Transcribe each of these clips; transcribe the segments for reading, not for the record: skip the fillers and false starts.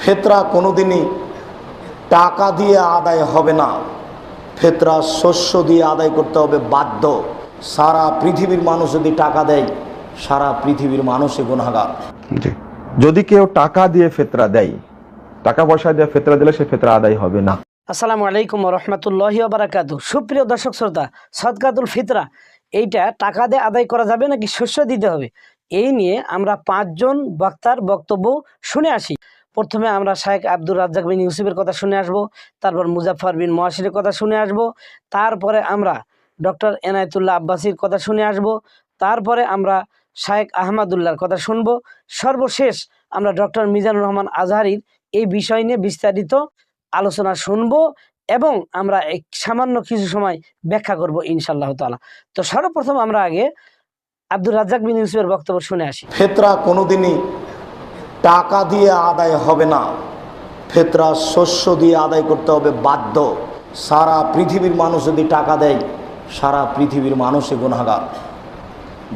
ফেতরা কোনোদিনই টাকা দিয়ে আদায় হবে না, ফেতরা শস্য দিয়ে আদায় করতে হবে বাধ্য। সারা পৃথিবীর মানুষ যদি টাকা দেয়, সারা পৃথিবীর মানুষই গুনাহগার। যদি কেউ টাকা দিয়ে ফেতরা দেয়, টাকা পয়সা দিয়ে ফেতরা দিলে সে ফেতরা আদায় হবে না। আসসালামু আলাইকুম রহমতুল্লাহি বারাকাতু। সুপ্রিয় দর্শক শ্রোতা, সদকাতুল ফিতরা এইটা টাকা দিয়ে আদায় করা যাবে নাকি শস্য দিতে হবে, এই নিয়ে আমরা 5 জন বক্তার বক্তব্য শুনে আসি। প্রথমে আমরা শাইখ আব্দুর রাজ্জাক বিন ইউসুফের কথা শুনে আসব, তারপর মুজাফফর বিন মুয়াশিরের কথা শুনে আসব, তারপরে আমরা ডক্টর এনায়েতুল্লাহ আব্বাসীর কথা শুনে আসব, তারপরে আমরা শাইখ আহমদুল্লাহর কথা শুনবো, সর্বশেষ আমরা ডক্টর মিজানুর রহমান আজহারির এই বিষয় নিয়ে বিস্তারিত আলোচনা শুনবো এবং আমরা এক সামান্য কিছু সময় ব্যাখ্যা করব ইনশাআল্লাহ তাআলা। তো সর্বপ্রথম আমরা আগে আব্দুর রাজ্জাক বিন ইউসুফের বক্তব্য শুনে আসি। ফেতরা কোনোদিনই টাকা দিয়ে আদায় হবে না, ফেতরা শস্য দিয়ে আদায় করতে হবে বাধ্য। সারা পৃথিবীর মানুষ যদি টাকা দেয়, সারা পৃথিবীর মানুষই গুনাহগার।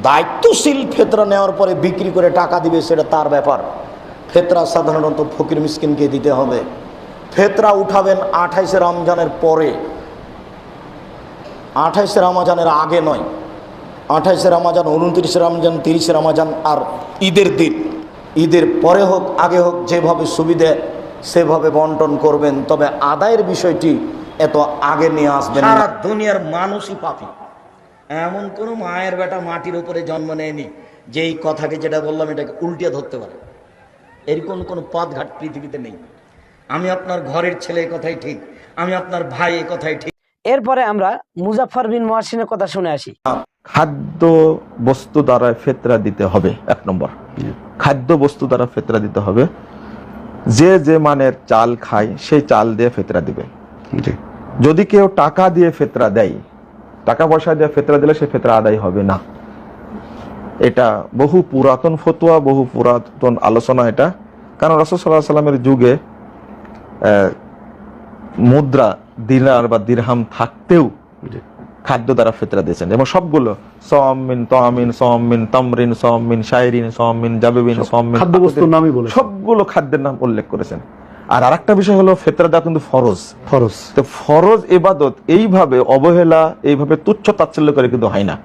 দায়িত্বশীল ফেতরা নেওয়ার পরে বিক্রি করে টাকা দিবে, সেটা তার ব্যাপার। ফেতরা সাধারণত ফকির মিসকিনকে দিতে হবে। ফেতরা উঠাবেন 28শে রমজানের পরে, 28শে রমজানের আগে নয়। 28শে রমজান, 29শে রমজান, 30শে রমজান আর ঈদের দিন, ঈদের পরে হোক আগে হোক, যেভাবে সুবিধে সেভাবে বন্টন করবেন। তবে আদায়ের বিষয়টি এত আগে নিয়ে আসবেন। সারা দুনিয়ার মানুষই পাপী, এমন কোনো মায়ের বেটা মাটির উপরে জন্ম নেয়নি যে এই কথাকে, যেটা বললাম, এটাকে উল্টিয়ে ধরতে পারে। এরকম কোনো পথঘাট পৃথিবীতে নেই। আমি আপনার ঘরের ছেলে, কথাই ঠিক, আমি আপনার ভাই, এ কথাই ঠিক। এরপরে আমরা মুজাফফর বিন মুয়াশিরের কথা শুনে আসি। খাদ্য বস্তু দ্বারা ফেতরা দিতে হবে। 1 নম্বর, খাদ্য বস্তু দ্বারা ফেতরা দিতে হবে। যে যে মানের চাল খায় সেই চাল দিয়ে ফেতরা দিবে। যদি কেউ টাকা দিয়ে ফেতরা দেয়, টাকা পয়সা দিয়ে ফেতরা দিলে সে ফেতরা আদায় হবে না। এটা বহু পুরাতন ফতোয়া, বহু পুরাতন আলোচনা এটা। কারণ রাসূল সাল্লাল্লাহু আলাইহি সাল্লামের যুগে মুদ্রা, দিনার বা দিরহাম থাকতেও খাদ্য দ্বারা ফিতরা দিয়েছেন। এবং সবগুলো সমিন তামিন, সমিন তামরিন, সমিন শাইরিন, সমিন জাবিবিন, সমিন খাদ্যবস্তুর নামই বলে সবগুলো খাদ্যের নাম উল্লেখ করেছেন। আর আরেকটা বিষয় হলো, ফিতরা দেওয়া কিন্তু ফরজ। তো ফরজ ইবাদত এইভাবে অবহেলা, এইভাবে তুচ্ছ তাচ্ছিল্য করে কিন্তু হয় না।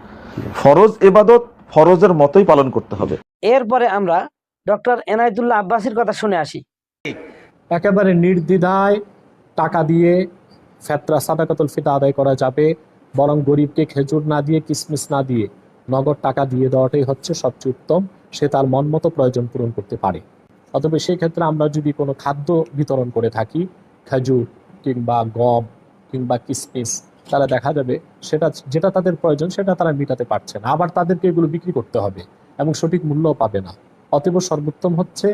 ফরজ ইবাদত ফরজের মতোই পালন করতে হবে। এরপরে আমরা ডক্টর এনায়েতুল্লাহ আব্বাসীর কথা শুনে আসি। একেবারে নির্দ্বিধায় টাকা দিয়ে ফেতরা সাদাকাতুল ফিতরা আদায় করা যাবে। বরং গরিবকে খেজুর না দিয়ে, কিসমিস না দিয়ে নগদ টাকা দিয়ে দেওয়াটাই হচ্ছে সবচেয়ে উত্তম। সে তার মন মতো প্রয়োজন পূরণ করতে পারে। অতএব সেই ক্ষেত্রে আমরা যদি কোনো খাদ্য বিতরণ করে থাকি, খেজুর কিংবা গম কিংবা কিসমিস, তারা দেখা যাবে সেটা যেটা তাদের প্রয়োজন সেটা তারা মেটাতে পারছে না, আবার তাদেরকে এগুলো বিক্রি করতে হবে এবং সঠিক মূল্যও পাবে না। অতএব সর্বোত্তম হচ্ছে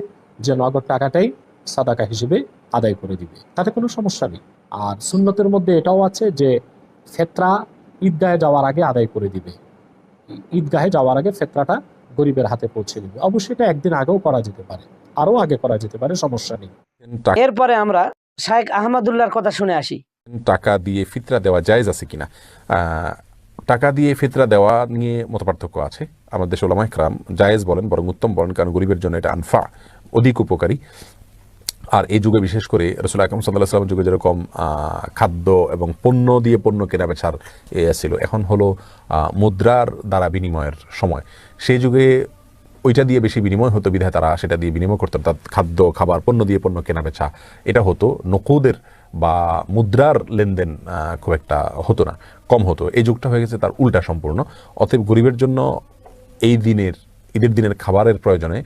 যে নগদ টাকাটাই সাদাকা হিসেবে আদায় করে দিবে, তাতে কোনো সমস্যা নেই। আর সুন্নতের মধ্যে এটাও আছে যে ফেতরা ঈদগাহে যাওয়ার আগে আদায় করে দিবে। ঈদগাহে যাওয়ার আগে ফেতরাটা গরিবের হাতে পৌঁছে দিবে। অবশ্যই এটা একদিন আগেও করা যেতে পারে, আরও আগে করা যেতে পারে, সমস্যা নেই। এরপরে আমরা শাইখ আহমদুল্লাহর কথা শুনে আসি। টাকা দিয়ে ফিতরা দেওয়া জায়েজ আছে কিনা? টাকা দিয়ে ফিতরা দেওয়া নিয়ে মতপার্থক্য আছে। আমাদের দেশে উলামায়ে কেরাম জায়েজ বলেন, বরং উত্তম বলেন, কারণ গরিবের জন্য এটা আনফা, অধিক উপকারী। আর এই যুগে বিশেষ করে রাসূল আকরাম সাল্লাল্লাহু আলাইহি ওয়াসাল্লামের যুগে যেরকম খাদ্য এবং পণ্য দিয়ে পণ্য কেনা বেচার ছিল, এখন হলো মুদ্রার দ্বারা বিনিময়ের সময়। সেই যুগে ওইটা দিয়ে বেশি বিনিময় হতো, বিধায় তারা সেটা দিয়ে বিনিময় করতো। তার খাদ্য, খাবার, পণ্য দিয়ে পণ্য কেনা বেচা এটা হতো। নকুদের বা মুদ্রার লেনদেন খুব একটা হতো না, কম হতো। এই যুগটা হয়ে গেছে তার উল্টা সম্পূর্ণ। অতএব গরিবের জন্য এই দিনের, ঈদের দিনের খাবারের প্রয়োজনে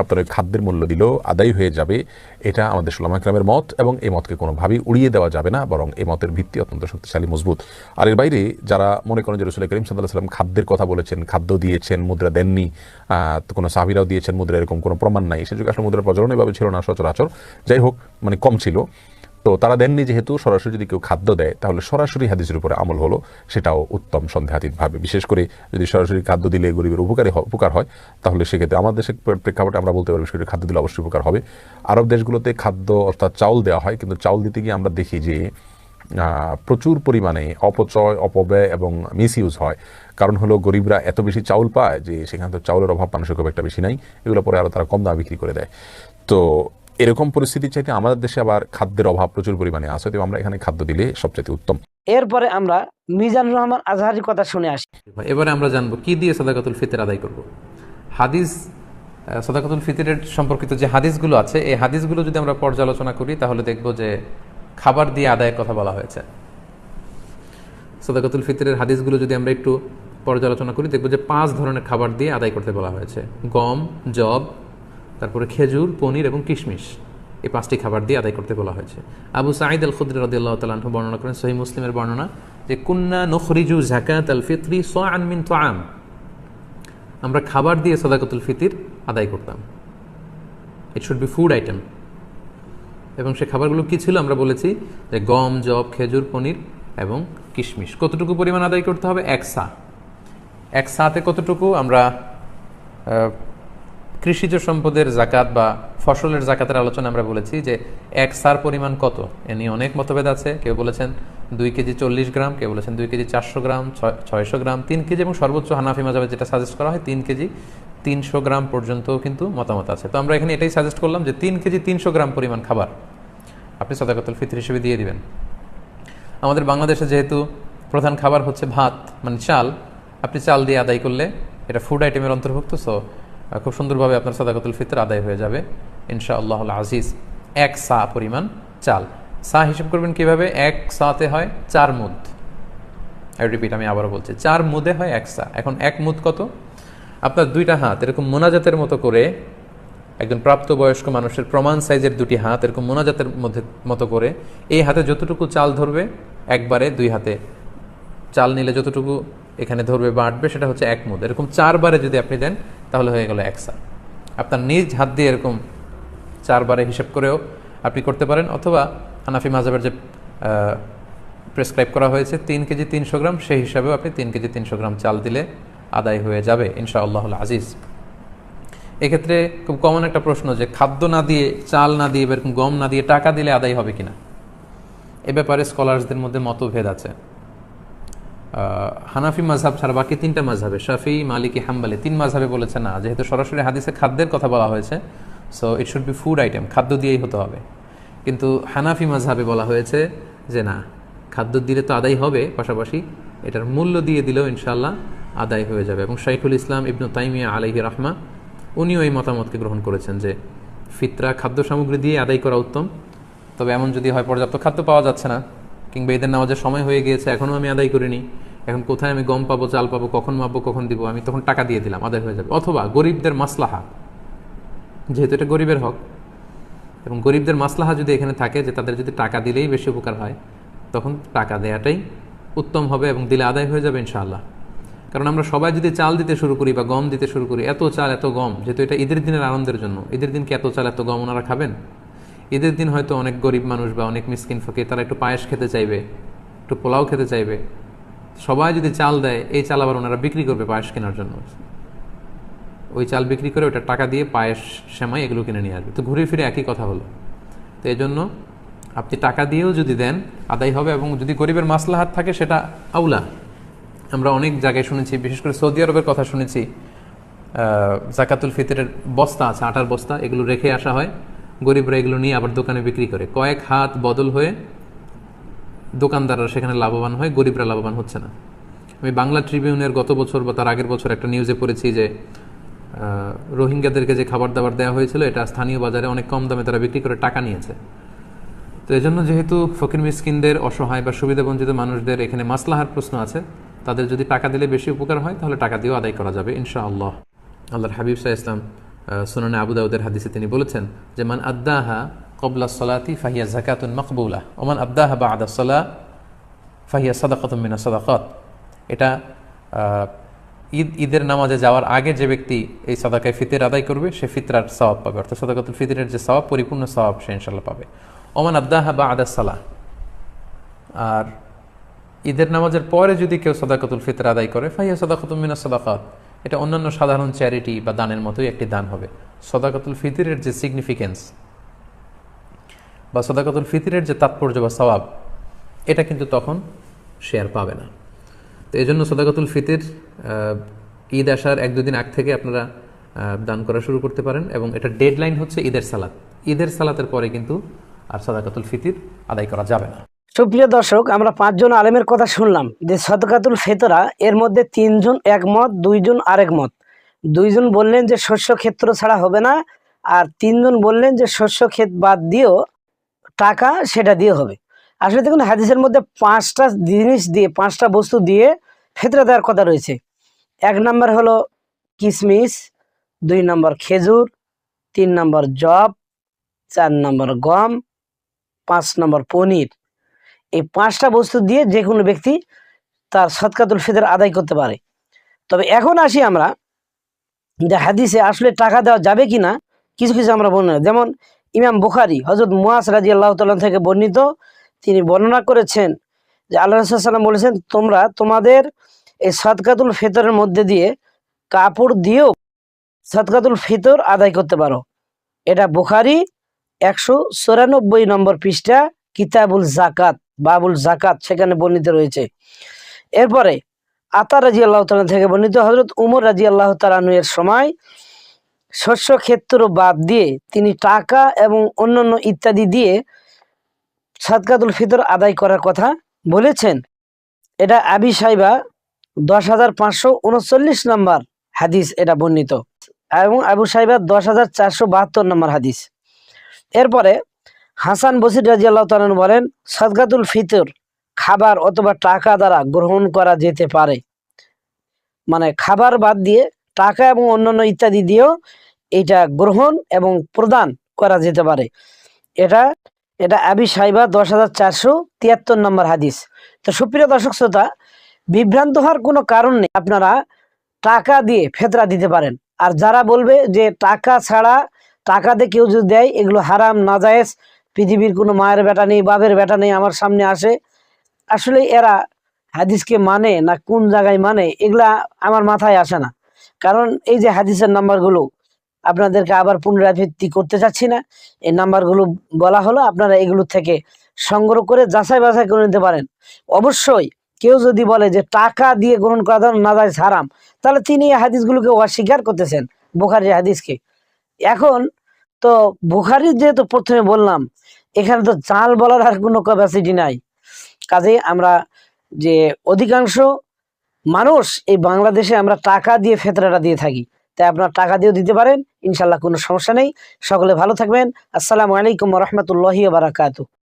আপনার ওই খাদ্যের মূল্য দিলেও আদায় হয়ে যাবে। এটা আমাদের উলামায়ে কেরামের মত, এবং এই মতকে কোনোভাবেই উড়িয়ে দেওয়া যাবে না, বরং এই মতের ভিত্তি অত্যন্ত শক্তিশালী, মজবুত। আর এর বাইরে যারা মনে করেন যে রাসূল করিম সাল্লাল্লাহু আলাইহি ওয়াসাল্লাম খাদ্যের কথা বলেছেন, খাদ্য দিয়েছেন, মুদ্রা দেননি, কোনো সাহাবীরাও দিয়েছেন মুদ্রা, এরকম কোনো প্রমাণ নাই। সে যুগে আসলে মুদ্রার প্রচলন এভাবে ছিল না সচরাচর, যাই হোক, মানে কম ছিল। তো তারা দেননি যেহেতু, সরাসরি যদি কেউ খাদ্য দেয় তাহলে সরাসরি হাদিসের উপরে আমল হলো, সেটাও উত্তম সন্দেহাতীতভাবে। বিশেষ করে যদি সরাসরি খাদ্য দিলে গরিবের উপকার হয়, তাহলে সেক্ষেত্রে আমাদের দেশের প্রেক্ষাপটে আমরা বলতে পারি সেক্ষেত্রে খাদ্য দিলে অবশ্যই উপকার হবে। আরব দেশগুলোতে খাদ্য অর্থাৎ চাউল দেওয়া হয়, কিন্তু চাউল দিতে গিয়ে আমরা দেখি যে প্রচুর পরিমাণে অপচয়, অপব্যয় এবং মিসইউজ হয়। কারণ হলো গরিবরা এত বেশি চাউল পায় যে সেখানে তো চাউলের অভাব মানুষের খুব একটা বেশি নাই, এগুলো পরে আরও তারা কম দামে বিক্রি করে দেয়। তো এরকম পরিস্থিতির চাইতে আমাদের দেশে আবার খাদ্যের অভাব প্রচুর পরিমাণে আছে, তো আমরা এখানে খাদ্য দিলে সবচেয়ে উত্তম। এরপরে আমরা মিজানুর রহমান আজহারির কথা শুনে আসি। এবারে আমরা জানবো কি দিয়ে সাদাকাতুল ফিতর আদায় করব। হাদিস, সাদাকাতুল ফিতরের সম্পর্কিত যে হাদিসগুলো আছে, এই হাদিসগুলো যদি আমরা পর্যালোচনা করি তাহলে দেখব যে খাবার দিয়ে আদায়ের কথা বলা হয়েছে। সাদাকাতুল ফিতরের হাদিসগুলো যদি আমরা একটু পর্যালোচনা করি দেখব যে 5 ধরনের খাবার দিয়ে আদায় করতে বলা হয়েছে। গম, যব, তারপরে খেজুর, পনির এবং কিশমিশ, এই 5টি খাবার দিয়ে আদায় করতে বলা হয়েছে। আবু সাঈদ আল খুদরি রাদিয়াল্লাহু তাআলা আনহু বর্ণনা করেন, সহিহ মুসলিমের বর্ণনা, যে কুন্না নুখরিজু যাকাতাল ফিতরি সাআন মিন তুআম, আমরা খাবার দিয়ে সাদাকাতুল ফিতর আদায় করতাম। It should be food item. এবং সে খাবারগুলো কি ছিল আমরা বলেছি যে গম, যব, খেজুর, পনির এবং কিশমিশ। কতটুকু পরিমাণ আদায় করতে হবে? 1 সা। 1 সাতে কতটুকু? আমরা কৃষিজ সম্পদের জাকাত বা ফসলের জাকাতের আলোচনা আমরা বলেছি যে 1 সার পরিমাণ কত, এ নিয়ে অনেক মতভেদ আছে। কেউ বলেছেন 2 কেজি 40 গ্রাম, কেউ বলেছেন 2 কেজি 400 গ্রাম, 600 গ্রাম, 3 কেজি, এবং সর্বোচ্চ হানাফি মাযহাবে যেটা সাজেস্ট করা হয় 3 কেজি 300 গ্রাম পর্যন্ত কিন্তু মতামত আছে। তো আমরা এখানে এটাই সাজেস্ট করলাম যে 3 কেজি 300 গ্রাম পরিমাণ খাবার আপনি সাদাকাতুল ফিতর হিসেবে দিয়ে দিবেন। আমাদের বাংলাদেশে যেহেতু প্রধান খাবার হচ্ছে ভাত, মানে চাল, আপনি চাল দিয়ে আদায় করলে এটা ফুড আইটেমের অন্তর্ভুক্ত। সো খুব সুন্দরভাবে আপনার সাদাকাতুল ফিতর আদায় হয়ে যাবে ইনশাআল্লাহুল আজিজ। 1 সা পরিমাণ চাল। সা হিসেব করবেন কিভাবে? 1 সাতে হয় 4 মুদ। আই রিপিট, আমি আবারও বলছি, 4 মুদে হয় 1 সা। এখন 1 মুদ কত? আপনার 2টা হাত এরকম মোনাজাতের মতো করে, একজন প্রাপ্তবয়স্ক মানুষের প্রমাণ সাইজের 2টি হাত এরকম মোনাজাতের মতো করে, এই হাতে যতটুকু চাল ধরবে একবারে 2 হাতে চাল নিলে যতটুকু এখানে ধরবে বা আটবে সেটা হচ্ছে 1 মুদ। এরকম 4 বারে যদি আপনি দেন তাহলে হয়ে গেল 1 সা। আপনার নিজ হাত দিয়ে এরকম 4 বারে হিসেব করেও আপনি করতে পারেন, অথবা হানাফি মাযহাবের যে প্রেসক্রাইব করা হয়েছে 3 কেজি 300 গ্রাম, সেই হিসাবেও আপনি 3 কেজি 300 গ্রাম চাল দিলে আদায় হয়ে যাবে ইনশাআল্লাহুল আজিজ। এক্ষেত্রে খুব কমন একটা প্রশ্ন যে খাদ্য না দিয়ে, চাল না দিয়ে, এরকম গম না দিয়ে টাকা দিলে আদায় হবে কিনা। এ ব্যাপারে স্কলারসদের মধ্যে মতভেদ আছে। হানাফি মাযহাব ছাড়া বাকি 3টা মাযহাবে, শাফিঈ, মালিকি, হাম্বলি, 3 মাযহাবে বলেছে না, যেহেতু সরাসরি হাদিসে খাদ্যের কথা বলা হয়েছে, so it should be food item, খাদ্য দিয়েই হতে হবে। কিন্তু হানাফি মাযহাবে বলা হয়েছে যে না, খাদ্য দিলে তো আদায় হবে, পাশাপাশি এটার মূল্য দিয়ে দিলেও ইনশাআল্লাহ আদায় হয়ে যাবে। এবং শাইখুল ইসলাম ইবনু তাইমিয়া আলাইহি রাহমা উনিও এই মতামতকে গ্রহণ করেছেন যে ফিতরা খাদ্য সামগ্রী দিয়ে আদায় করা উত্তম। তবে এমন যদি হয় পর্যাপ্ত খাদ্য পাওয়া যাচ্ছে না, কিংবা ঈদের নামাজের সময় হয়ে গিয়েছে, এখনও আমি আদায় করিনি, এখন কোথায় আমি গম পাবো, চাল পাবো, কখন মাপবো, কখন দিব, আমি তখন টাকা দিয়ে দিলাম, আদায় হয়ে যাবে। অথবা গরিবদের মাসলাহা, যেহেতু এটা গরিবের হক, এবং গরিবদের মাসলাহা যদি এখানে থাকে যে তাদের যদি টাকা দিলেই বেশি উপকার হয়, তখন টাকা দেওয়াটাই উত্তম হবে এবং দিলে আদায় হয়ে যাবে ইনশাআল্লাহ। কারণ আমরা সবাই যদি চাল দিতে শুরু করি বা গম দিতে শুরু করি, এত চাল এত গম, যেহেতু এটা ঈদের দিনের আনন্দের জন্য, ঈদের দিনকে এত চাল এত গম ওনারা খাবেন? ঈদের দিন হয়তো অনেক গরিব মানুষ বা অনেক মিসকিন ফকির তারা একটু পায়েস খেতে চাইবে, একটু পোলাও খেতে চাইবে। সবাই যদি চাল দেয়, এই চাল আবার ওনারা বিক্রি করবে পায়েস কেনার জন্য, ওই চাল বিক্রি করে ওটা টাকা দিয়ে পায়েস, সেমাই এগুলো কিনে নিয়ে আসবে। তো ঘুরে ফিরে একই কথা হলো। তো এই জন্য আপনি টাকা দিয়েও যদি দেন আদায় হবে, এবং যদি গরিবের মাসলাহাত থাকে সেটা আউলা। আমরা অনেক জায়গায় শুনেছি, বিশেষ করে সৌদি আরবের কথা শুনেছি, জাকাতুল ফিতরের বস্তা আছে, আটার বস্তা, এগুলো রেখে আসা হয়, গরিবরা এগুলো নিয়ে আবার দোকানে বিক্রি করে, কয়েক হাত বদল হয়ে দোকানদাররা সেখানে লাভবান হয়, গরিবরা লাভবান হচ্ছে না। আমি বাংলা ট্রিবিউনের গত বছর বা তার আগের বছর একটা নিউজে পড়েছি যে রোহিঙ্গাদেরকে যে খাবার দাবার দেওয়া হয়েছিল, এটা স্থানীয় বাজারে অনেক কম দামে তারা বিক্রি করে টাকা নিয়েছে। তো এই জন্য যেহেতু ফকির মিসকিনদের, অসহায় বা সুবিধাবঞ্চিত মানুষদের এখানে মাসলাহার প্রশ্ন আছে, তাদের যদি টাকা দিলে বেশি উপকার হয় তাহলে টাকা দিয়েও আদায় করা যাবে ইনশাআল্লাহ। আল্লাহর হাবিব সাল্লাল্লাহু আলাইহি ওয়াসাল্লাম সুনানে আবু দাউদের হাদিসে তিনি বলেছেন যে মান আদ্দাহা ক্বাবলা সলাতি ফাহিয়া যাকাতুন মাকবুলা ওয়া মান আদ্দাহা বা'দা সলা ফাহিয়া সাদাকাতুন মিনাস সাদাকাত। এটা ঈদের নামাজে যাওয়ার আগে যে ব্যক্তি এই সাদাকায়ে ফিতর আদায় করবে সে ফিতরার সওয়াব পাবে, অর্থাৎ সাদাকাতুল ফিতরের যে সওয়াব, পরিপূর্ণ সওয়াব সে ইনশাআল্লাহ পাবে। ওয়া মান আদ্দাহা বা'দা সালা, আর ঈদের নামাজের পরে যদি কেউ সাদাকাতুল ফিতর আদায় করে ফাহিয়া সাদাকাতুন মিনাস সাদাকাত, এটা অন্যান্য সাধারণ চ্যারিটি বা দানের মতোই একটি দান হবে। সাদাকাতুল ফিতরের যে সিগনিফিকেন্স বা সাদাকাতুল ফিতরের যে তাৎপর্য বা সওয়াব, এটা কিন্তু তখন সে আর পাবে না। তো এই জন্য সাদাকাতুল ফিতর ঈদ আসার 1-2 দিন আগ থেকে আপনারা দান করা শুরু করতে পারেন, এবং এটা ডেডলাইন হচ্ছে ঈদের সালাত। ঈদের সালাতের পরে কিন্তু আর সাদাকাতুল ফিতির আদায় করা যাবে না। সুপ্রিয় দর্শক, আমরা 5 জন আলেমের কথা শুনলাম যে সদকাতুল ফিতরা, এর মধ্যে 3 জন একমত, 2 জন আরেক মত। 2 জন বললেন যে শস্য ক্ষেত্র ছাড়া হবে না, আর 3 জন বললেন যে শস্য ক্ষেত বাদ দিয়েও টাকা সেটা দিয়ে হবে। আসলে দেখুন, হাদিসের মধ্যে 5টা জিনিস দিয়ে, 5টা বস্তু দিয়ে ফিতরা দেওয়ার কথা রয়েছে। 1 নম্বর হলো কিশমিশ, 2 নম্বর খেজুর, 3 নম্বর জব, 4 নম্বর গম, 5 নম্বর পনির। এই 5টা বস্তু দিয়ে যে কোনো ব্যক্তি তার সদকাতুল ফিতর আদায় করতে পারে। তবে এখন আসি আমরা যে হাদিসে আসলে টাকা দেওয়া যাবে কিনা কিছু কিছু আমরা বর্ণনা, যেমন ইমাম বুখারী হযরত মুয়াজ রাদিয়াল্লাহু তাআলা থেকে বর্ণিত, তিনি বর্ণনা করেছেন যে আল্লাহ রাসূল সাল্লাল্লাহু আলাইহি ওয়াসাল্লাম বলেছেন, তোমরা তোমাদের এই সদকাতুল ফিতরের মধ্যে দিয়ে কাপড় দিয়েও সদকাতুল ফিতর আদায় করতে পারো। এটা বুখারী 194 নম্বর পৃষ্ঠা, কিতাবুল জাকাত, বাবুল জাকাত, সেখানে বর্ণিত রয়েছে। এরপরে আতা রাদিয়াল্লাহু তাআলা থেকে বর্ণিত, হযরত উমর রাদিয়াল্লাহু তাআলা এর সময় শস্য ক্ষেত্র বাদ দিয়ে তিনি টাকা এবং অন্যান্য ইত্যাদি দিয়ে সদকাতুল ফিতর আদায় করার কথা বলেছেন। এটা আবি সাইবা 10,539 নম্বর হাদিস এটা বর্ণিত, এবং আবু সাইবা 10,472 নম্বর হাদিস। এরপরে হাসান বসরি রাদিয়াল্লাহু তাআলা বলেন, সদকাতুল ফিতর খাবার অথবা টাকা দ্বারা গ্রহণ করা যেতে পারে। মানে খাবার বাদ দিয়ে টাকা এবং অন্যান্য ইত্যাদি দিয়েও এটা গ্রহণ এবং প্রদান করা যেতে পারে। এটা আবি সাইবা 10,473 নম্বর হাদিস। তো সুপ্রিয় দর্শক শ্রোতা, বিভ্রান্ত হওয়ার কোনো কারণ নেই, আপনারা টাকা দিয়ে ফিতরা দিতে পারেন। আর যারা বলবে যে টাকা ছাড়া, টাকা দিয়ে কেউ যদি দেয় এগুলো হারাম, নাজায়েজ, পৃথিবীর কোনো মায়ের বেটা নেই, বাপের বেটা নেই আমার সামনে আসে, আসলে এরা হাদিসকে মানে না কোন জায়গায় মানে, এগুলা আমার মাথায় আসে না। কারণ এই যে হাদিসের নাম্বারগুলো আপনাদেরকে আবার পুনরাবৃত্তি করতে চাচ্ছি না, এই নাম্বারগুলো বলা হলো, আপনারা এগুলো থেকে সংগ্রহ করে যাচাই বাছাই করে নিতে পারেন। অবশ্যই কেউ যদি বলে যে টাকা দিয়ে গ্রহণ করা নাজায়েজ, হারাম, তাহলে তিনি এই হাদিসগুলোকে অস্বীকার করতেছেন, বুখারীর হাদিসকে। এখন তো বুখারীর যেহেতু প্রথমে বললাম, এখানে তো জাল বলার আর কোনো ক্যাপাসিটি নাই। কাজেই আমরা যে অধিকাংশ মানুষ এই বাংলাদেশে আমরা টাকা দিয়ে ফিতরাটা দিয়ে থাকি, তাই আপনারা টাকা দিয়েও দিতে পারেন, ইনশাল্লাহ কোনো সমস্যা নেই। সকলে ভালো থাকবেন। আসসালামু আলাইকুম ওয়া রাহমাতুল্লাহি ওয়া বারাকাতুহু।